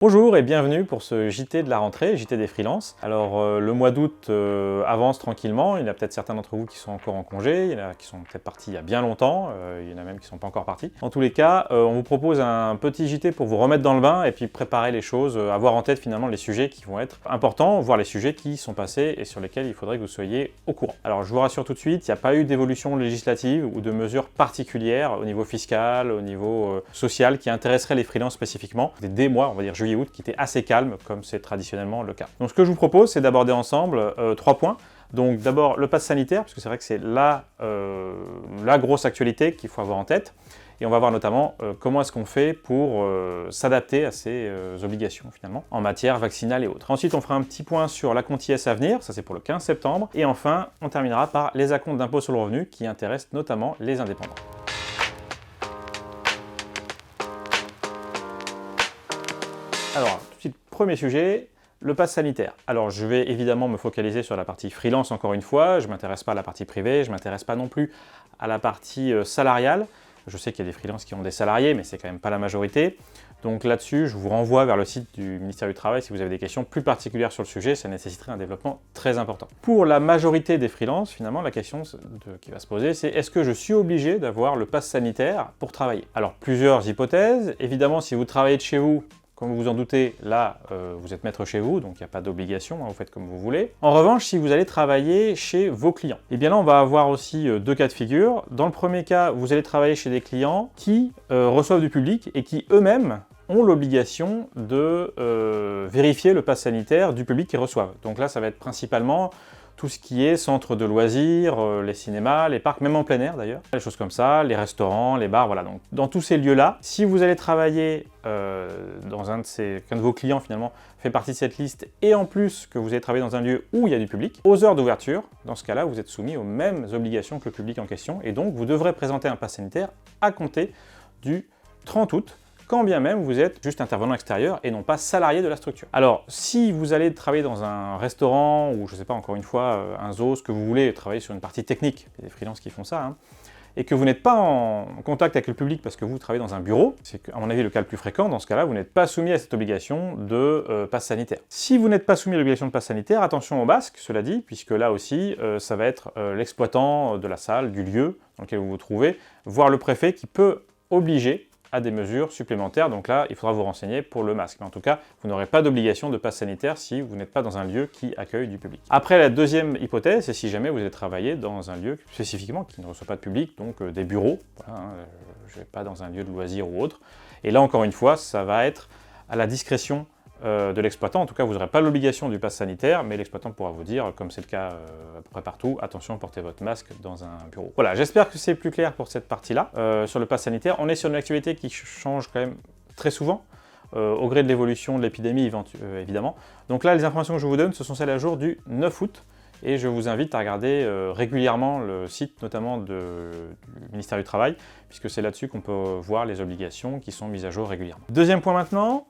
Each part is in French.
Bonjour et bienvenue pour ce JT de la rentrée, JT des freelances. Alors le mois d'août avance tranquillement, il y en a peut-être certains d'entre vous qui sont encore en congé, il y en a qui sont peut-être partis il y a bien longtemps, il y en a même qui ne sont pas encore partis. En tous les cas, on vous propose un petit JT pour vous remettre dans le bain et puis préparer les choses, avoir en tête finalement les sujets qui vont être importants, voire les sujets qui sont passés et sur lesquels il faudrait que vous soyez au courant. Alors je vous rassure tout de suite, il n'y a pas eu d'évolution législative ou de mesures particulières au niveau fiscal, au niveau social qui intéresseraient les freelances spécifiquement. Des mois, on va dire juillet août, qui était assez calme, comme c'est traditionnellement le cas. Donc ce que je vous propose, c'est d'aborder ensemble 3 points. Donc d'abord le pass sanitaire, parce que c'est vrai que c'est la grosse actualité qu'il faut avoir en tête. Et on va voir notamment comment est-ce qu'on fait pour s'adapter à ces obligations finalement, en matière vaccinale et autres. Ensuite, on fera un petit point sur l'acompte IS à venir, ça c'est pour le 15 septembre. Et enfin, on terminera par les acomptes d'impôt sur le revenu, qui intéressent notamment les indépendants. Alors, tout de suite, premier sujet, le pass sanitaire. Alors, je vais évidemment me focaliser sur la partie freelance encore une fois, je ne m'intéresse pas à la partie privée, je ne m'intéresse pas non plus à la partie salariale. Je sais qu'il y a des freelances qui ont des salariés, mais c'est quand même pas la majorité. Donc là-dessus, je vous renvoie vers le site du ministère du Travail si vous avez des questions plus particulières sur le sujet, ça nécessiterait un développement très important. Pour la majorité des freelances, finalement, la question qui va se poser, c'est est-ce que je suis obligé d'avoir le pass sanitaire pour travailler? Alors, plusieurs hypothèses. Évidemment, si vous travaillez de chez vous, comme vous vous en doutez, là, vous êtes maître chez vous, donc il n'y a pas d'obligation, vous faites comme vous voulez. En revanche, si vous allez travailler chez vos clients, eh bien là, on va avoir aussi deux cas de figure. Dans le premier cas, vous allez travailler chez des clients qui reçoivent du public et qui eux-mêmes ont l'obligation de vérifier le pass sanitaire du public qu'ils reçoivent. Donc là, ça va être principalement tout ce qui est centre de loisirs, les cinémas, les parcs, même en plein air d'ailleurs, les choses comme ça, les restaurants, les bars, voilà. Donc dans tous ces lieux-là, si vous allez travailler dans qu'un de vos clients finalement fait partie de cette liste, et en plus que vous allez travailler dans un lieu où il y a du public, aux heures d'ouverture, dans ce cas-là, vous êtes soumis aux mêmes obligations que le public en question, et donc vous devrez présenter un pass sanitaire à compter du 30 août, quand bien même vous êtes juste intervenant extérieur et non pas salarié de la structure. Alors, si vous allez travailler dans un restaurant ou, je ne sais pas, encore une fois, un zoo, ce que vous voulez, travailler sur une partie technique, il y a des freelances qui font ça, hein, et que vous n'êtes pas en contact avec le public parce que vous travaillez dans un bureau, c'est à mon avis le cas le plus fréquent, dans ce cas-là, vous n'êtes pas soumis à cette obligation de pass sanitaire. Si vous n'êtes pas soumis à l'obligation de pass sanitaire, attention au masque, cela dit, puisque là aussi, ça va être l'exploitant de la salle, du lieu dans lequel vous vous trouvez, voire le préfet qui peut obliger à des mesures supplémentaires, donc là, il faudra vous renseigner pour le masque. Mais en tout cas, vous n'aurez pas d'obligation de pass sanitaire si vous n'êtes pas dans un lieu qui accueille du public. Après, la deuxième hypothèse, c'est si jamais vous allez travailler dans un lieu spécifiquement qui ne reçoit pas de public, donc des bureaux, voilà, hein, je ne vais pas dans un lieu de loisirs ou autre. Et là, encore une fois, ça va être à la discrétion de l'exploitant. En tout cas, vous n'aurez pas l'obligation du pass sanitaire, mais l'exploitant pourra vous dire, comme c'est le cas à peu près partout, attention, portez votre masque dans un bureau. Voilà, j'espère que c'est plus clair pour cette partie-là. Sur le pass sanitaire, on est sur une activité qui change quand même très souvent, au gré de l'évolution de l'épidémie, évidemment. Donc là, les informations que je vous donne, ce sont celles à jour du 9 août, et je vous invite à regarder régulièrement le site, notamment du ministère du Travail, puisque c'est là-dessus qu'on peut voir les obligations qui sont mises à jour régulièrement. Deuxième point maintenant,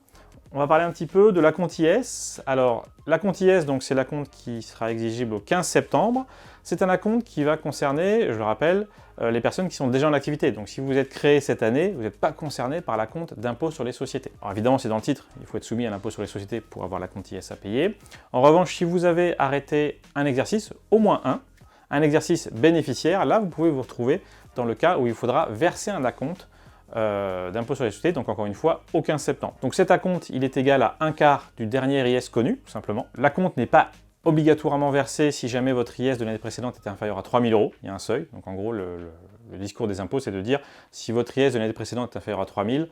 on va parler un petit peu de l'acompte IS. Alors, l'acompte IS, donc c'est l'acompte qui sera exigible au 15 septembre. C'est un acompte qui va concerner, je le rappelle, les personnes qui sont déjà en activité. Donc si vous êtes créé cette année, vous n'êtes pas concerné par l'acompte d'impôt sur les sociétés. Alors évidemment, c'est dans le titre, il faut être soumis à l'impôt sur les sociétés pour avoir l'acompte IS à payer. En revanche, si vous avez arrêté un exercice, au moins un exercice bénéficiaire, là vous pouvez vous retrouver dans le cas où il faudra verser un acompte d'impôt sur les sociétés, donc encore une fois au 15 septembre. Donc cet acompte, il est égal à un quart du dernier IS connu, tout simplement. L'acompte n'est pas obligatoirement versé si jamais votre IS de l'année précédente était inférieur à 3 000 €, il y a un seuil. Donc en gros, le discours des impôts, c'est de dire si votre IS de l'année précédente est inférieur à 3 000,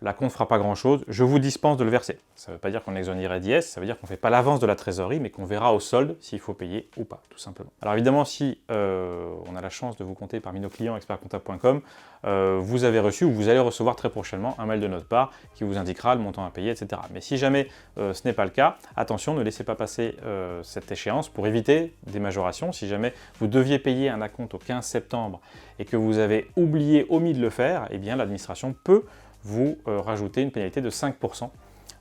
l'acompte ne fera pas grand-chose, je vous dispense de le verser. Ça ne veut pas dire qu'on exonérait d'IS, ça veut dire qu'on ne fait pas l'avance de la trésorerie, mais qu'on verra au solde s'il faut payer ou pas, tout simplement. Alors évidemment, si on a la chance de vous compter parmi nos clients expertcomptable.com, vous avez reçu ou vous allez recevoir très prochainement un mail de notre part qui vous indiquera le montant à payer, etc. Mais si jamais ce n'est pas le cas, attention, ne laissez pas passer cette échéance pour éviter des majorations. Si jamais vous deviez payer un acompte au 15 septembre et que vous avez omis de le faire, eh bien l'administration peut vous rajouter une pénalité de 5%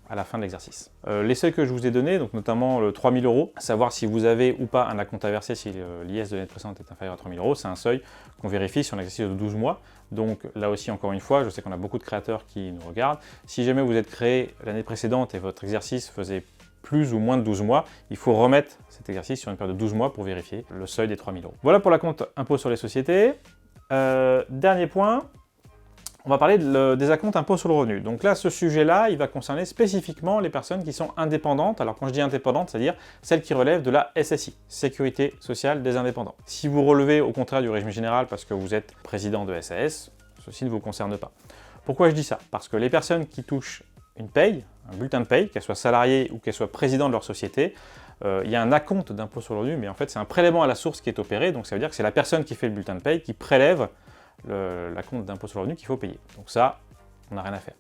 à la fin de l'exercice. Les seuils que je vous ai donnés, donc notamment le 3 000 €, à savoir si vous avez ou pas un acompte à verser si l'IS de l'année précédente est inférieur à 3 000 €, c'est un seuil qu'on vérifie sur un exercice de 12 mois. Donc là aussi, encore une fois, je sais qu'on a beaucoup de créateurs qui nous regardent. Si jamais vous êtes créé l'année précédente et votre exercice faisait plus ou moins de 12 mois, il faut remettre cet exercice sur une période de 12 mois pour vérifier le seuil des 3 000 €. Voilà pour l'acompte impôt sur les sociétés. Dernier point, on va parler des acomptes impôt sur le revenu. Donc là, ce sujet-là, il va concerner spécifiquement les personnes qui sont indépendantes. Alors quand je dis indépendantes, c'est-à-dire celles qui relèvent de la SSI, Sécurité sociale des indépendants. Si vous relevez au contraire du régime général parce que vous êtes président de SAS, ceci ne vous concerne pas. Pourquoi je dis ça? Parce que les personnes qui touchent une paye, un bulletin de paye, qu'elles soient salariées ou qu'elles soient présidents de leur société, il y a un acompte d'impôt sur le revenu, mais en fait c'est un prélèvement à la source qui est opéré, donc ça veut dire que c'est la personne qui fait le bulletin de paye qui prélève l'acompte d'impôt sur le revenu qu'il faut payer. Donc ça, on n'a rien à faire.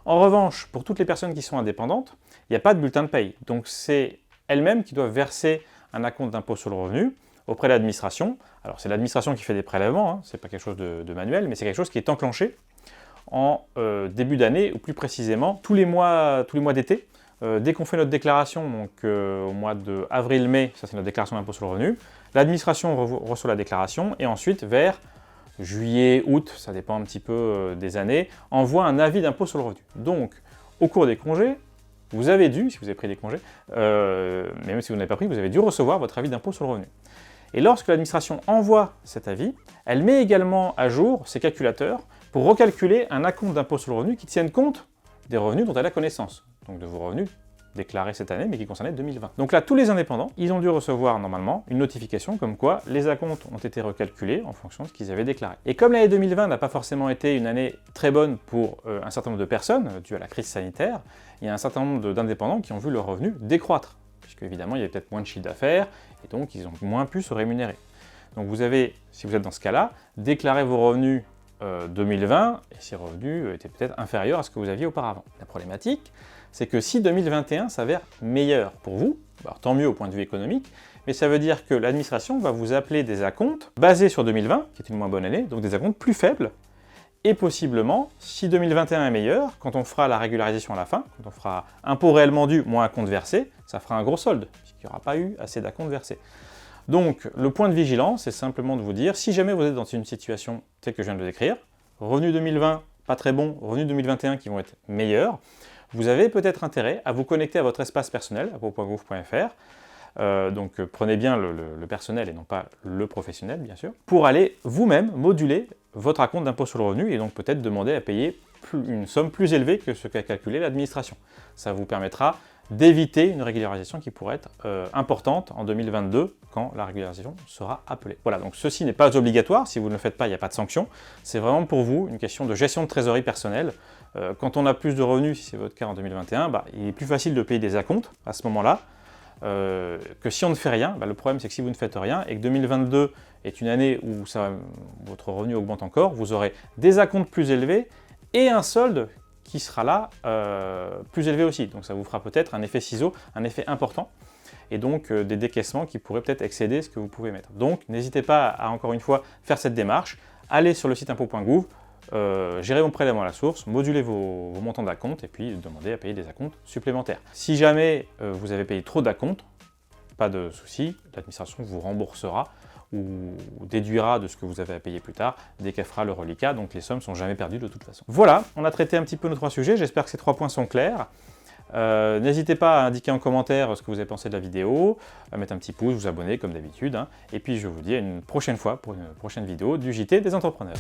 En revanche, pour toutes les personnes qui sont indépendantes, il n'y a pas de bulletin de paye, donc c'est elles-mêmes qui doivent verser un acompte d'impôt sur le revenu auprès de l'administration. Alors c'est l'administration qui fait des prélèvements, hein, c'est pas quelque chose de manuel, mais c'est quelque chose qui est enclenché en début d'année, ou plus précisément tous les mois d'été. Dès qu'on fait notre déclaration, donc au mois d'avril-mai, ça c'est notre déclaration d'impôt sur le revenu, l'administration reçoit la déclaration et ensuite vers juillet, août, ça dépend un petit peu des années, envoie un avis d'impôt sur le revenu. Donc au cours des congés, vous avez dû, si vous avez pris des congés, mais même si vous n'avez pas pris, vous avez dû recevoir votre avis d'impôt sur le revenu. Et lorsque l'administration envoie cet avis, elle met également à jour ses calculateurs pour recalculer un acompte d'impôt sur le revenu qui tienne compte des revenus dont elle a connaissance, donc de vos revenus déclarés cette année, mais qui concernaient 2020. Donc là, tous les indépendants, ils ont dû recevoir normalement une notification comme quoi les acomptes ont été recalculés en fonction de ce qu'ils avaient déclaré. Et comme l'année 2020 n'a pas forcément été une année très bonne pour un certain nombre de personnes, due à la crise sanitaire, il y a un certain nombre d'indépendants qui ont vu leurs revenus décroître, puisque évidemment il y avait peut-être moins de chiffre d'affaires, et donc ils ont moins pu se rémunérer. Donc vous avez, si vous êtes dans ce cas-là, déclaré vos revenus 2020, et ces revenus étaient peut-être inférieurs à ce que vous aviez auparavant. La problématique, c'est que si 2021 s'avère meilleur pour vous, alors tant mieux au point de vue économique, mais ça veut dire que l'administration va vous appeler des acomptes basés sur 2020, qui est une moins bonne année, donc des acomptes plus faibles, et possiblement, si 2021 est meilleur, quand on fera la régularisation à la fin, quand on fera impôt réellement dû moins acompte versé, ça fera un gros solde, puisqu'il n'y aura pas eu assez d'acomptes versés. Donc, le point de vigilance, c'est simplement de vous dire, si jamais vous êtes dans une situation telle que je viens de le décrire, revenu 2020 pas très bon, revenu 2021 qui vont être meilleurs, vous avez peut-être intérêt à vous connecter à votre espace personnel, impôt.gouv.fr, donc prenez bien le personnel et non pas le professionnel, bien sûr, pour aller vous-même moduler votre acompte d'impôt sur le revenu et donc peut-être demander à payer une somme plus élevée que ce qu'a calculé l'administration. Ça vous permettra d'éviter une régularisation qui pourrait être importante en 2022 quand la régularisation sera appelée. Voilà, donc ceci n'est pas obligatoire, si vous ne le faites pas, il n'y a pas de sanction. C'est vraiment pour vous une question de gestion de trésorerie personnelle. Quand on a plus de revenus, si c'est votre cas en 2021, il est plus facile de payer des acomptes à ce moment-là que si on ne fait rien. Le problème, c'est que si vous ne faites rien et que 2022 est une année où votre revenu augmente encore, vous aurez des acomptes plus élevés et un solde qui sera là plus élevé aussi. Donc ça vous fera peut-être un effet ciseau, un effet important, et donc des décaissements qui pourraient peut-être excéder ce que vous pouvez mettre. Donc n'hésitez pas à, encore une fois, faire cette démarche, allez sur le site impôt.gouv, gérez vos prélèvements à la source, modulez vos montants d'acompte, et puis demandez à payer des acomptes supplémentaires. Si jamais vous avez payé trop d'acomptes, pas de souci, l'administration vous remboursera ou déduira de ce que vous avez à payer plus tard dès qu'elle fera le reliquat, donc les sommes sont jamais perdues de toute façon. Voilà, on a traité un petit peu nos 3 sujets, j'espère que ces 3 points sont clairs. N'hésitez pas à indiquer en commentaire ce que vous avez pensé de la vidéo, à mettre un petit pouce, vous abonner comme d'habitude, et puis je vous dis à une prochaine fois pour une prochaine vidéo du JT des entrepreneurs.